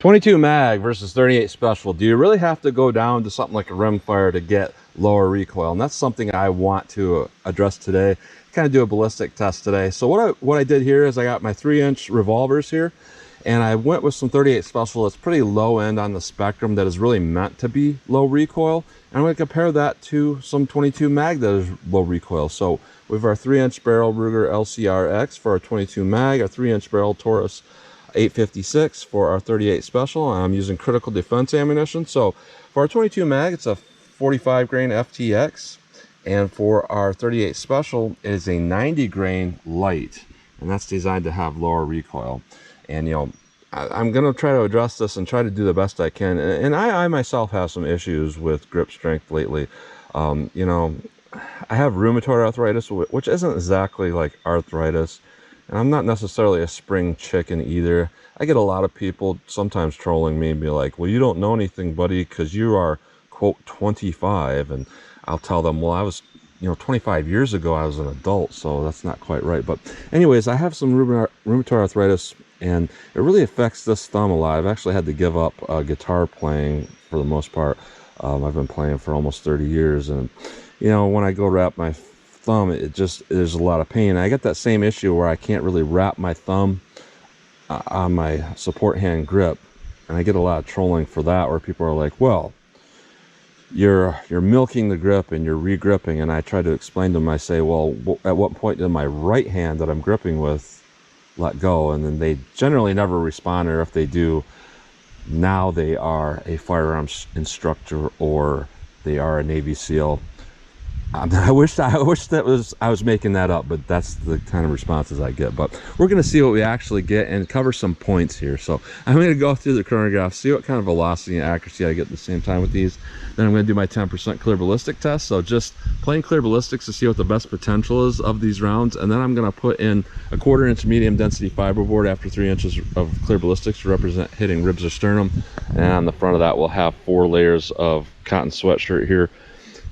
22 mag versus 38 special. Do you really have to go down to something like a rimfire to get lower recoil? And that's something I want to address today. Kind of do a ballistic test today. So what I did here is I got my 3-inch revolvers here, and I went with some 38 special. It's pretty low end on the spectrum that is really meant to be low recoil. And I'm going to compare that to some 22 mag that is low recoil. So we have our 3-inch barrel Ruger LCRX for our 22 mag, our 3-inch barrel Taurus 856 for our 38 special. I'm using critical defense ammunition. So for our 22 mag, it's a 45 grain FTX, and for our 38 special, it is a 90 grain light, and that's designed to have lower recoil. And you know, I'm going to try to address this and try to do the best I can. And I myself have some issues with grip strength lately. You know, I have rheumatoid arthritis, which isn't exactly like arthritis. And I'm not necessarily a spring chicken either. I get a lot of people sometimes trolling me and be like, well, you don't know anything, buddy, because you are, quote, 25. And I'll tell them, well, I was, 25 years ago, I was an adult, so that's not quite right. But anyways, I have some rheumatoid arthritis, and it really affects this thumb a lot. I've actually had to give up guitar playing for the most part. I've been playing for almost 30 years, and, when I go wrap my thumb, there's a lot of pain. I get that same issue where I can't really wrap my thumb on my support hand grip, and I get a lot of trolling for that, where people are like, well, you're milking the grip and you're re-gripping. And I try to explain to them, I say, well, at what point did my right hand that I'm gripping with let go? And then they generally never respond, or if they do, now they are a firearms instructor or they are a Navy SEAL. I wish I was making that up, but that's the kind of responses I get. But we're going to see what we actually get and cover some points here. So I'm going to go through the chronograph, see what kind of velocity and accuracy I get at the same time with these. Then I'm going to do my 10% clear ballistic test. So just plain clear ballistics to see what the best potential is of these rounds. And then I'm going to put in a 1/4 inch medium density fiberboard after 3 inches of clear ballistics to represent hitting ribs or sternum. And on the front of that, we'll have 4 layers of cotton sweatshirt here,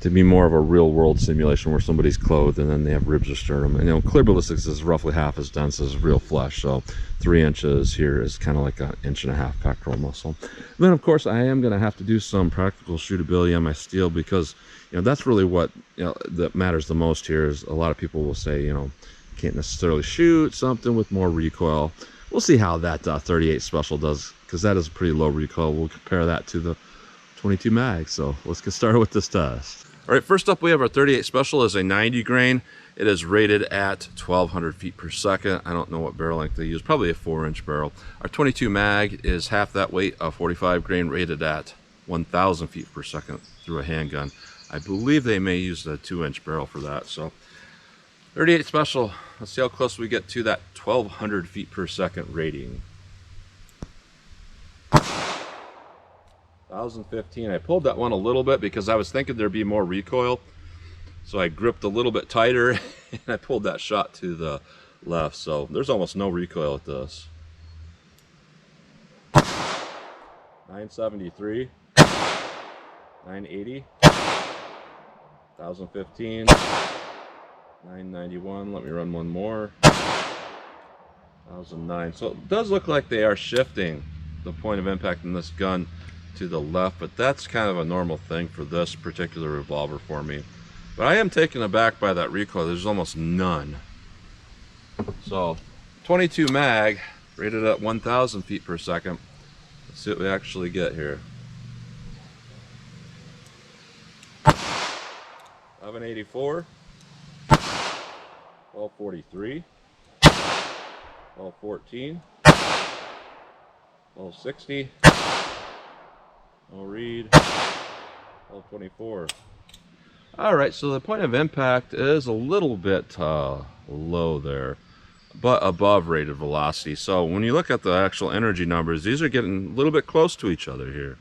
to be more of a real world simulation where somebody's clothed and then they have ribs or sternum. And clear ballistics is roughly half as dense as real flesh, so 3 inches here is kind of like 1.5 inch pectoral muscle. And then of course I am going to have to do some practical shootability on my steel, because that's really what that matters the most here. Is a lot of people will say can't necessarily shoot something with more recoil. We'll see how that 38 special does, because that is a pretty low recoil. We'll compare that to the 22 mag. So let's get started with this test. All right, first up we have our 38 special is a 90 grain. It is rated at 1200 feet per second. I don't know what barrel length they use, probably a 4-inch barrel. Our 22 mag is half that weight, a 45 grain, rated at 1000 feet per second through a handgun. I believe they may use the 2-inch barrel for that. So 38 special, let's see how close we get to that 1200 feet per second rating. 1015. I pulled that one a little bit because I was thinking there'd be more recoil, so I gripped a little bit tighter and I pulled that shot to the left. So there's almost no recoil with this. 973, 980, 1015, 991. Let me run one more. 1009. So it does look like they are shifting the point of impact in this gun to the left, but that's kind of a normal thing for this particular revolver for me. But I am taken aback by that recoil. There's almost none. So 22 mag rated at 1000 feet per second. Let's see what we actually get here. 1184, 1243, 1214, 1260. No read. 1224. All right, so the point of impact is a little bit low there, but above rated velocity. So when you look at the actual energy numbers, these are getting a little bit close to each other here.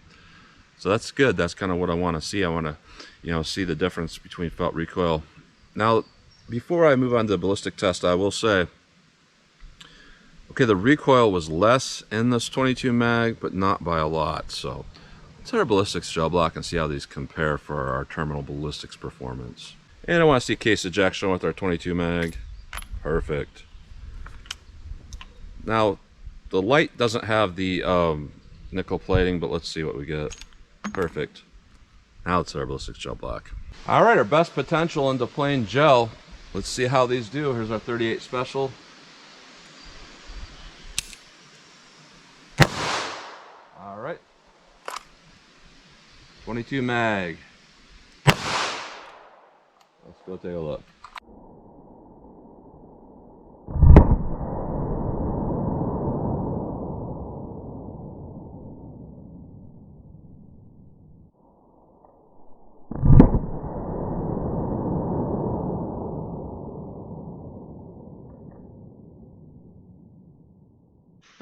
So that's good. That's kind of what I want to see. I want to, see the difference between felt recoil. Now, before I move on to the ballistic test, I will say, okay, the recoil was less in this 22 mag, but not by a lot. So let's hit our ballistics gel block and see how these compare for our terminal ballistics performance. And I want to see case ejection with our 22 mag. Perfect. Now, the light doesn't have the nickel plating, but let's see what we get. Perfect. Now it's our ballistic gel black. All right, our best potential into plain gel. Let's see how these do. Here's our 38 special. All right. 22 mag. Let's go take a look.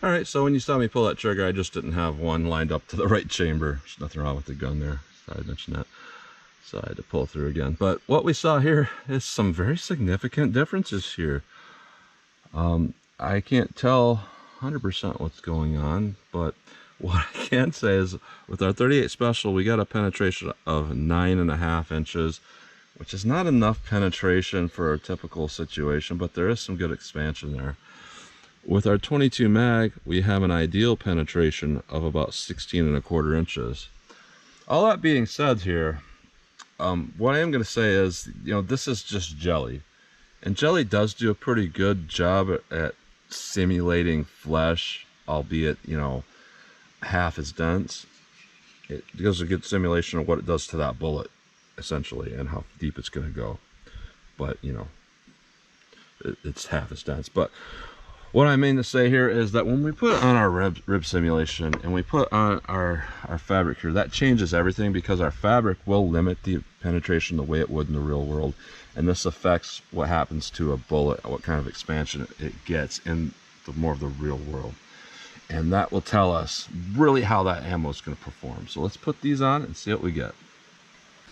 All right, so when you saw me pull that trigger, I just didn't have one lined up to the right chamber. There's nothing wrong with the gun there. Sorry I mentioned that. So I had to pull through again. But what we saw here is some very significant differences here. I can't tell 100% what's going on, but what I can say is with our 38 special, we got a penetration of 9.5 inches, which is not enough penetration for a typical situation, but there is some good expansion there. With our 22 mag, we have an ideal penetration of about 16.25 inches. All that being said here, what I am going to say is, this is just jelly. And jelly does do a pretty good job at simulating flesh, albeit, half as dense. It gives a good simulation of what it does to that bullet, essentially, and how deep it's going to go. But, it's half as dense. But what I mean to say here is that when we put on our rib simulation and we put on our fabric here, that changes everything, because our fabric will limit the penetration the way it would in the real world. And this affects what happens to a bullet, what kind of expansion it gets in the more of the real world. And that will tell us really how that ammo is going to perform. So let's put these on and see what we get.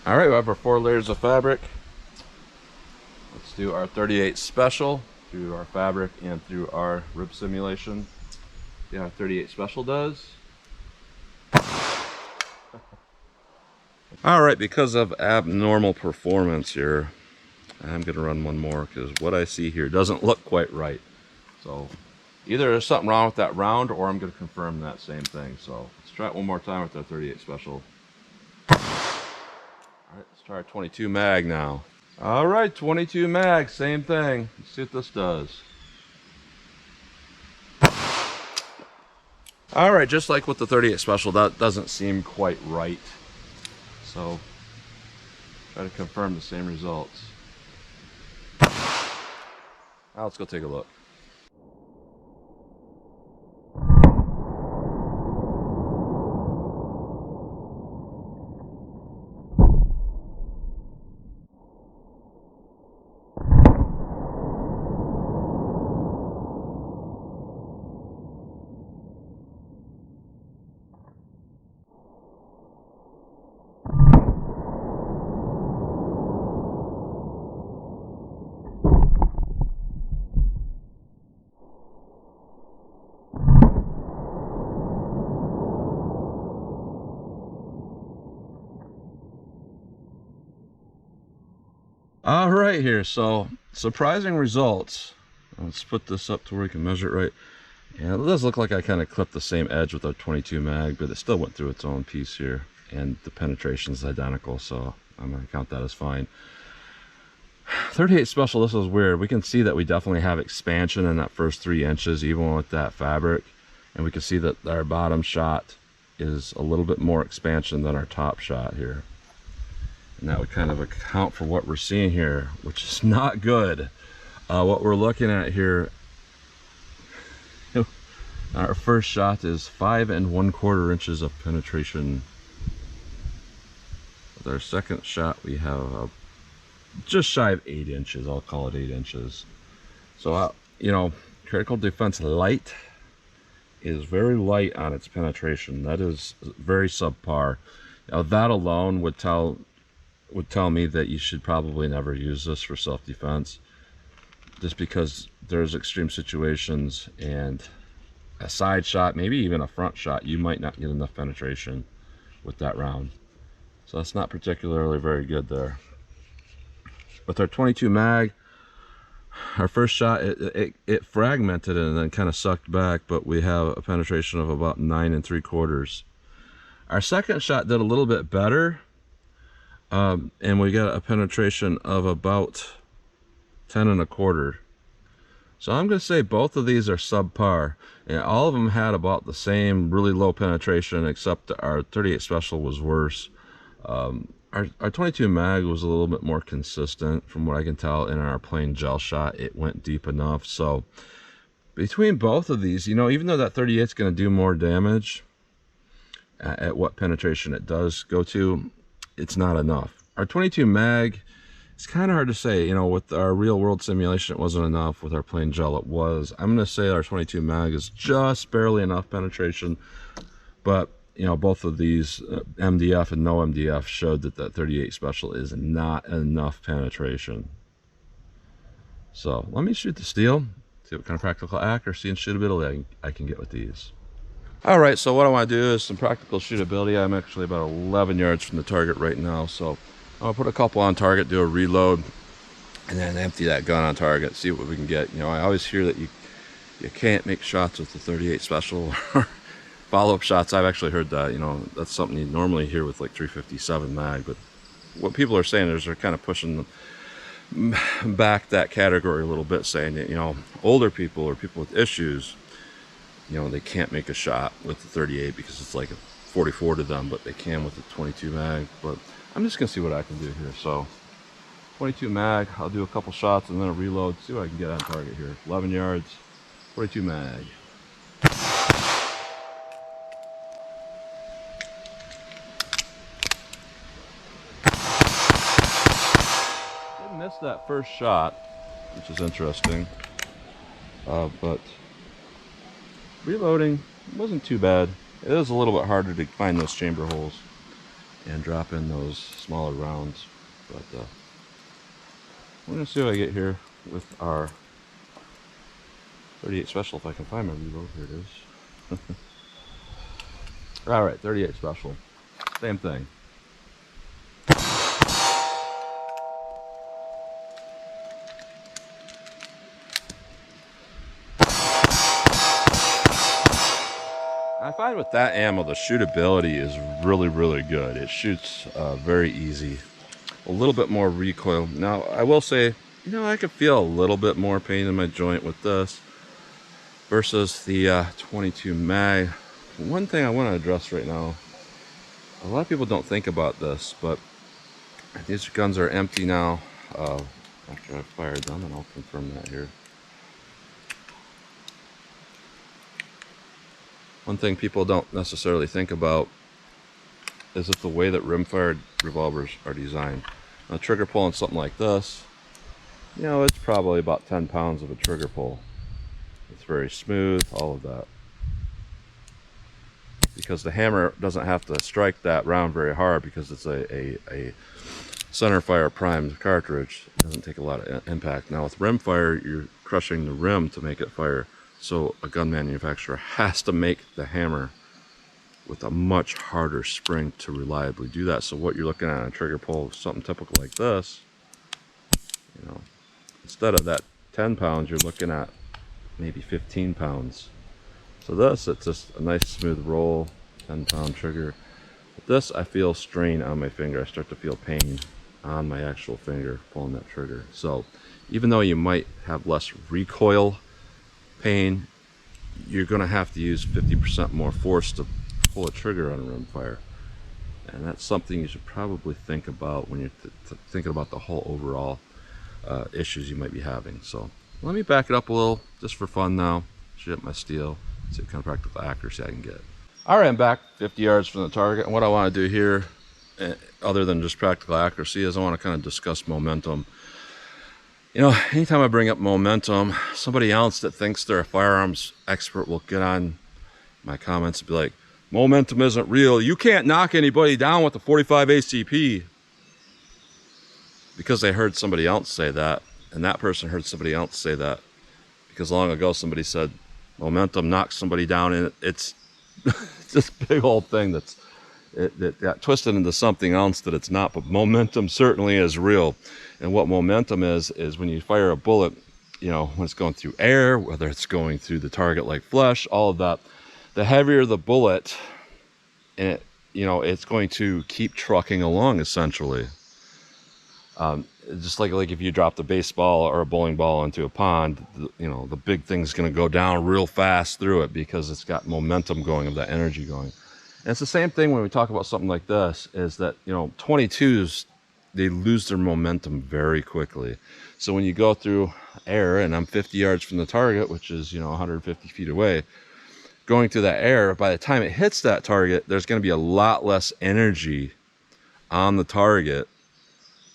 All right, we have our 4 layers of fabric. Let's do our 38 special through our fabric and through our rib simulation. See how 38 special does. All right, because of abnormal performance here, I'm going to run one more, because what I see here doesn't look quite right. So either there's something wrong with that round, or I'm going to confirm that same thing. So let's try it one more time with our 38 special. All right, let's try our 22 mag now. All right, 22 mag, same thing. Let's see what this does. All right, just like with the 38 special, that doesn't seem quite right. So try to confirm the same results. Now let's go take a look. All right here, so surprising results. Let's put this up to where we can measure it right. And it does look like I kind of clipped the same edge with our 22 mag, but it still went through its own piece here, and the penetration is identical, so I'm going to count that as fine. 38 special, this is weird. We can see that we definitely have expansion in that first 3 inches, even with that fabric, and we can see that our bottom shot is a little bit more expansion than our top shot here. And that would kind of account for what we're seeing here, which is not good. What we're looking at here, our first shot is 5 1/4 inches of penetration. With our second shot, we have just shy of 8 inches. I'll call it 8 inches. So, critical defense light is very light on its penetration. That is very subpar. Now, that alone would tell me that you should probably never use this for self-defense, just because there's extreme situations and a side shot, maybe even a front shot, you might not get enough penetration with that round. So that's not particularly very good there. With our 22 mag, Our first shot, it fragmented and then kind of sucked back, but we have a penetration of about 9 3/4. Our second shot did a little bit better, and we got a penetration of about 10 1/4. So I'm going to say both of these are subpar, and all of them had about the same really low penetration, except our 38 Special was worse. Our 22 mag was a little bit more consistent from what I can tell. In our plain gel shot, it went deep enough. So between both of these, you know, even though that 38 is going to do more damage at what penetration it does go to, it's not enough. Our 22 mag, it's kind of hard to say. You know, with our real world simulation, it wasn't enough. With our plain gel, it was. I'm going to say our 22 mag is just barely enough penetration, but you know, both of these MDF and no MDF showed that that 38 Special is not enough penetration. So let me shoot the steel, see what kind of practical accuracy and shootability I can get with these. All right, so what I want to do is some practical shootability. I'm actually about 11 yards from the target right now, so I'll put a couple on target, do a reload, and then empty that gun on target, see what we can get. You know, I always hear that you can't make shots with the 38 Special or follow-up shots. I've actually heard that. You know, that's something you normally hear with like 357 mag, but what people are saying is they're kind of pushing back that category a little bit, saying that, you know, older people or people with issues, you know, they can't make a shot with the 38 because it's like a 44 to them, but they can with the 22 mag. But I'm just gonna see what I can do here. So 22 mag, I'll do a couple shots and then a reload, see what I can get on target here. 11 yards, 22 mag. Missed that first shot, which is interesting, but reloading wasn't too bad. It is a little bit harder to find those chamber holes and drop in those smaller rounds, but we're gonna see what I get here with our 38 Special, if I can find my reload. Here it is. All right, 38 Special, same thing. I find with that ammo, the shootability is really, really good. It shoots very easy. A little bit more recoil. Now, I will say, you know, I could feel a little bit more pain in my joint with this versus the 22 mag. One thing I want to address right now, a lot of people don't think about this, but these guns are empty now. After I've fired them, and I'll confirm that here. One thing people don't necessarily think about is that the way that rim-fired revolvers are designed. A trigger pull on something like this, you know, it's probably about 10 pounds of a trigger pull. It's very smooth, all of that. Because the hammer doesn't have to strike that round very hard because it's a center fire primed cartridge. It doesn't take a lot of impact. Now with rim fire, you're crushing the rim to make it fire. So a gun manufacturer has to make the hammer with a much harder spring to reliably do that. So what you're looking at on a trigger pull, something typical like this, you know, instead of that 10 pounds, you're looking at maybe 15 pounds. So this, it's just a nice smooth roll, 10-pound trigger. With this, I feel strain on my finger. I start to feel pain on my actual finger pulling that trigger. So even though you might have less recoil pain, you're going to have to use 50% more force to pull a trigger on a rimfire, and that's something you should probably think about when you're thinking about the whole overall issues you might be having. So let me back it up a little just for fun now, shoot up my steel, see what kind of practical accuracy I can get. All right, I'm back 50 yards from the target, and what I want to do here, other than just practical accuracy, is I want to kind of discuss momentum. You know, anytime I bring up momentum, somebody else that thinks they're a firearms expert will get on my comments and be like, momentum isn't real. You can't knock anybody down with a 45 ACP. Because they heard somebody else say that, and that person heard somebody else say that. Because long ago somebody said, momentum knocks somebody down, and it's this big old thing that got twisted into something else that it's not. But momentum certainly is real. And what momentum is when you fire a bullet, you know, when it's going through air, whether it's going through the target like flesh, all of that, the heavier the bullet, and it, you know, it's going to keep trucking along essentially. Just like if you dropped a baseball or a bowling ball into a pond, you know, the big thing's going to go down real fast through it because it's got momentum going, of that energy going. And it's the same thing when we talk about something like this, is that, you know, 22s, they lose their momentum very quickly. So when you go through air, and I'm 50 yards from the target, which is, you know, 150 feet away, going through that air, by the time it hits that target, there's going to be a lot less energy on the target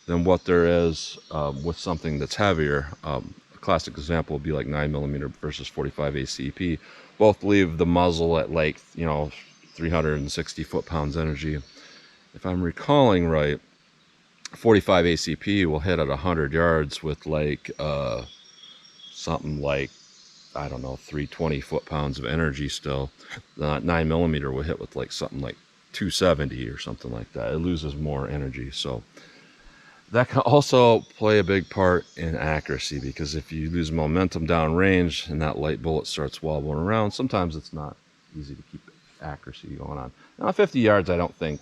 than what there is with something that's heavier. A classic example would be like 9mm versus 45 ACP. Both leave the muzzle at like, you know, 360 foot-pounds energy. If I'm recalling right, 45 ACP will hit at 100 yards with like something like, I don't know, 320 foot-pounds of energy still. The 9mm will hit with like something like 270 or something like that. It loses more energy. So that can also play a big part in accuracy, because if you lose momentum downrange and that light bullet starts wobbling around, sometimes it's not easy to keep accuracy going on. Now, 50 yards, I don't think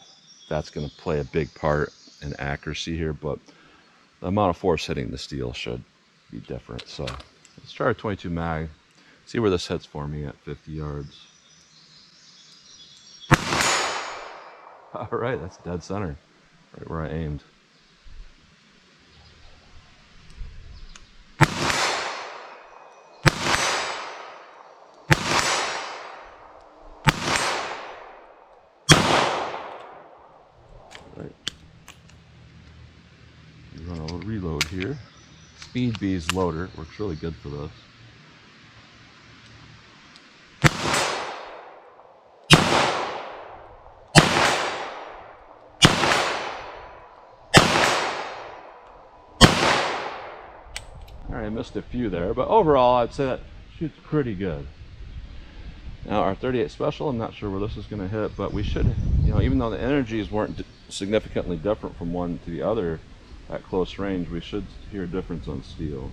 that's going to play a big part in accuracy here, but the amount of force hitting the steel should be different. So let's try our 22 mag, see where this hits for me at 50 yards. All right, that's dead center, right where I aimed. Run a reload here. Speed Bees loader works really good for this. Alright, I missed a few there, but overall I'd say that shoots pretty good. Now our 38 Special, I'm not sure where this is going to hit, but we should, you know, even though the energies weren't significantly different from one to the other at close range, we should hear a difference on steel.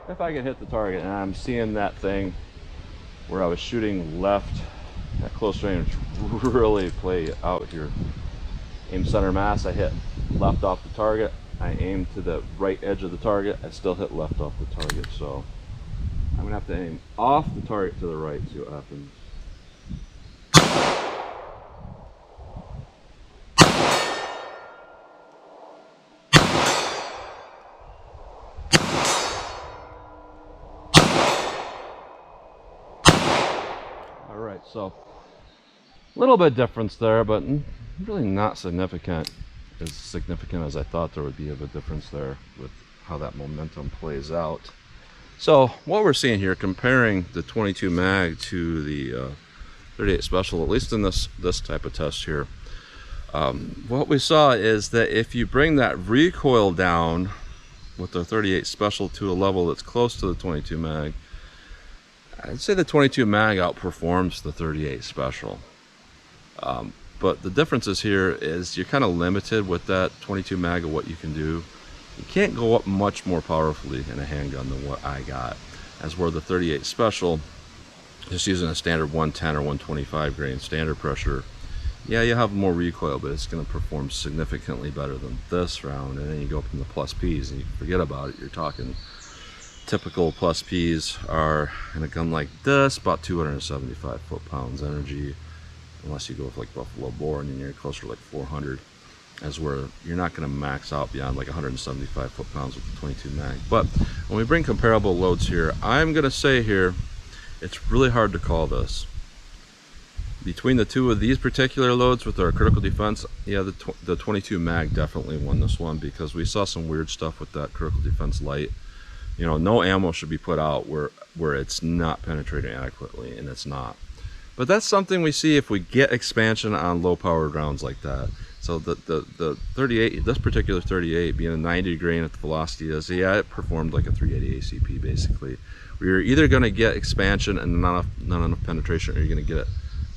If I can hit the target, and I'm seeing that thing where I was shooting left at close range really play out here. Aim center mass, I hit left off the target. I aim to the right edge of the target, I still hit left off the target. So I'm gonna have to aim off the target to the right, see what happens. All right, so a little bit difference there, but really not significant, as significant as I thought there would be of a difference there with how that momentum plays out. So what we're seeing here, comparing the 22 mag to the 38 Special, at least in this type of test here, what we saw is that if you bring that recoil down with the 38 Special to a level that's close to the 22 mag, I'd say the 22 mag outperforms the 38 Special. But the differences here is you're kind of limited with that 22 mag of what you can do. You can't go up much more powerfully in a handgun than what I got, as where the 38 Special, just using a standard 110 or 125 grain standard pressure, yeah, you have more recoil, but it's going to perform significantly better than this round. And then you go up in the plus Ps and you forget about it. You're talking typical plus Ps are, in a gun like this, about 275 foot-pounds energy, unless you go with like Buffalo Bore, and then you're closer to like 400, as where you're not going to max out beyond like 175 foot-pounds with the 22 mag. But when we bring comparable loads here, I'm going to say here, it's really hard to call this. Between the two of these particular loads with our critical defense, yeah, the 22 mag definitely won this one, because we saw some weird stuff with that critical defense light. You know, no ammo should be put out where it's not penetrating adequately, and it's not. But that's something we see if we get expansion on low-powered rounds like that. So the 38, this particular 38, being a 90 grain at the velocity is, yeah, it performed like a 380 ACP basically. Where you're either going to get expansion and not enough penetration, or you're going to get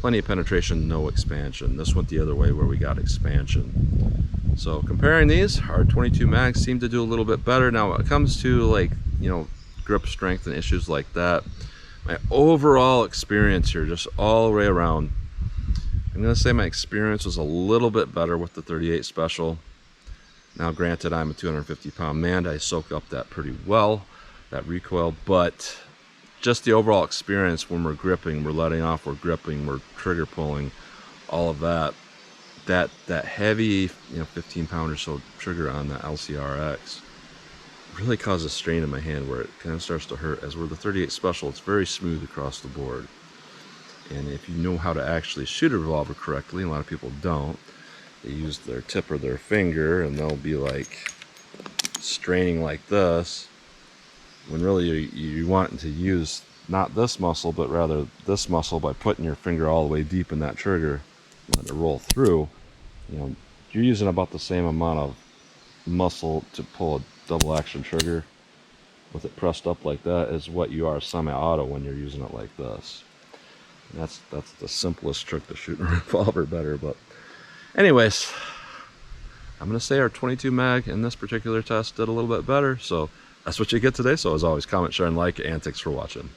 plenty of penetration, no expansion. This went the other way where we got expansion. So comparing these, our 22 mags seem to do a little bit better. Now when it comes to, like, you know, grip strength and issues like that, my overall experience here, just all the way around, I'm gonna say my experience was a little bit better with the 38 Special. Now granted, I'm a 250-pound man, I soak up that pretty well, that recoil, but just the overall experience when we're gripping, we're letting off, we're gripping, we're trigger pulling, all of that, that heavy, you know, 15-pound or so trigger on the LCRX really causes strain in my hand where it kind of starts to hurt. As where the 38 Special, it's very smooth across the board. And if you know how to actually shoot a revolver correctly, a lot of people don't, they use their tip or their finger and they'll be like straining like this, when really you want to use not this muscle but rather this muscle by putting your finger all the way deep in that trigger, let it roll through. You know, you're using about the same amount of muscle to pull a double action trigger with it pressed up like that as what you are semi-auto when you're using it like this. And that's the simplest trick to shoot a revolver better. But anyways, I'm gonna say our 22 mag in this particular test did a little bit better, so that's what you get today. So as always, comment, share, and like, and thanks for watching.